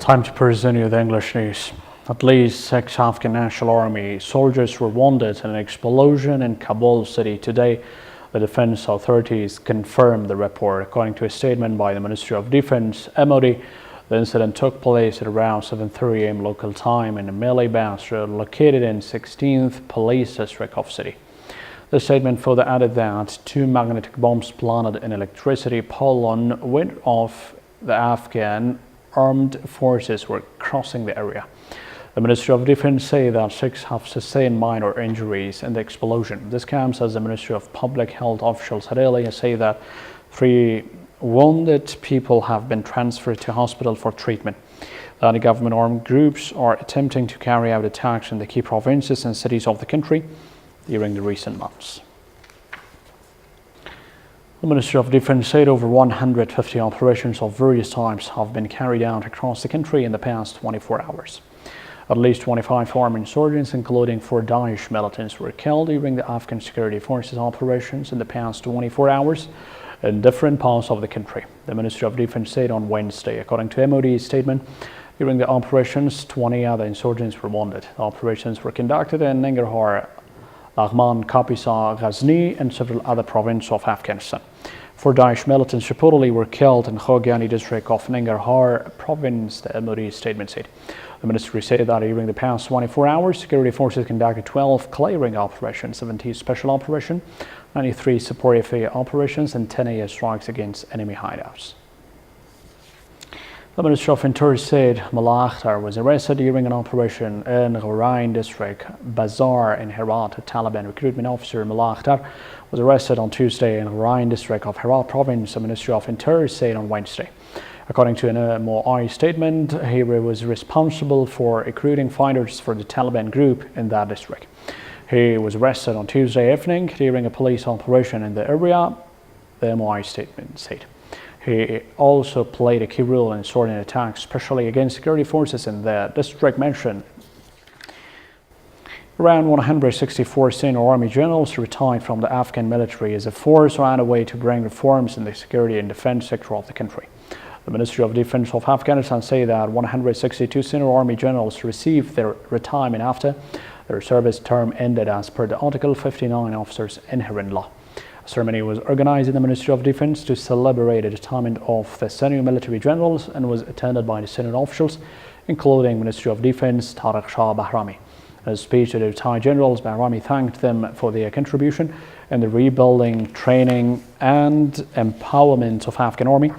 Time to present you the English news. At least 6 Afghan National Army soldiers were wounded in an explosion in Kabul city today. The defense authorities confirmed the report. According to a statement by the Ministry of Defense, MOD, the incident took place at around 7:30 a.m. local time in a melee base road located in 16th Police District of city. The statement further added that 2 magnetic bombs planted in electricity pole on wind of the Afghan armed forces were crossing the area. The Ministry of Defense say that 6 have sustained minor injuries in the explosion. This comes as the Ministry of Public Health officials had earlier say that 3 wounded people have been transferred to hospital for treatment. The anti-government armed groups are attempting to carry out attacks in the key provinces and cities of the country during the recent months. The Ministry of Defense said over 150 operations of various types have been carried out across the country in the past 24 hours. At least 25 armed insurgents, including 4 Daesh militants, were killed during the Afghan security forces operations in the past 24 hours in different parts of the country, the Ministry of Defense said on Wednesday. According to MOD's statement, during the operations, 20 other insurgents were wounded. The operations were conducted in Nangarhar, Laghman, Kapisa, Ghazni, and several other provinces of Afghanistan. 4 Daesh militants reportedly were killed in Khogyani district of Nangarhar province, the MOD statement said. The ministry said that during the past 24 hours, security forces conducted 12 clearing operations, 70 special operations, 93 support FA operations, and 10 air strikes against enemy hideouts. The Ministry of Interior said Mullah Akhtar was arrested during an operation in Ghurain district, Bazaar in Herat. A Taliban recruitment officer, Mullah Akhtar, was arrested on Tuesday in Ghurain district of Herat province, the Ministry of Interior said on Wednesday. According to an MOI statement, he was responsible for recruiting fighters for the Taliban group in that district. He was arrested on Tuesday evening during a police operation in the area, the MOI statement said. He also played a key role in sorting attacks, especially against security forces in the district mentioned. Around 164 senior army generals retired from the Afghan military as a force on a way to bring reforms in the security and defense sector of the country. The Ministry of Defense of Afghanistan say that 162 senior army generals received their retirement after their service term ended as per the Article 59 officers' inherent law. A ceremony was organized in the Ministry of Defense to celebrate the retirement of the senior military generals and was attended by the senior officials, including Ministry of Defense Tariq Shah Bahrami. In a speech to the retired generals, Bahrami thanked them for their contribution in the rebuilding, training, and empowerment of Afghan army,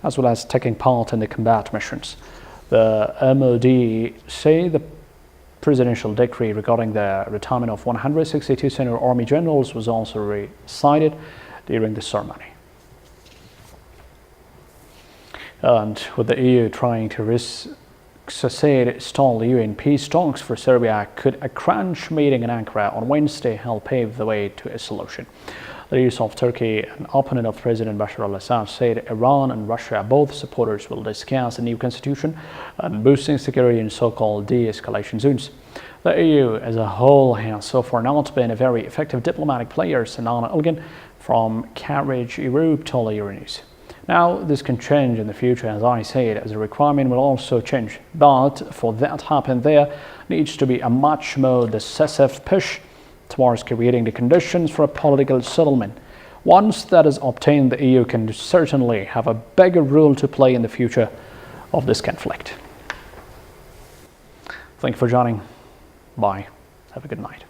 as well as taking part in the combat missions. The MOD say the presidential decree regarding the retirement of 162 senior army generals was also recited during the ceremony. And with the EU trying to resuscitate stalled UN peace talks for Serbia, could a crunch meeting in Ankara on Wednesday help pave the way to a solution? The leaders of Turkey, an opponent of President Bashar al-Assad, said Iran and Russia, both supporters, will discuss a new constitution and boosting security in so-called de-escalation zones. The EU as a whole has so far not been a very effective diplomatic player, Sinan Ilgin from KHURSHID told Euronews. Now, this can change in the future, as I said, as the requirement will also change. But for that to happen, there needs to be a much more decisive push towards creating the conditions for a political settlement. Once that is obtained, the EU can certainly have a bigger role to play in the future of this conflict. Thank you for joining. Bye. Have a good night.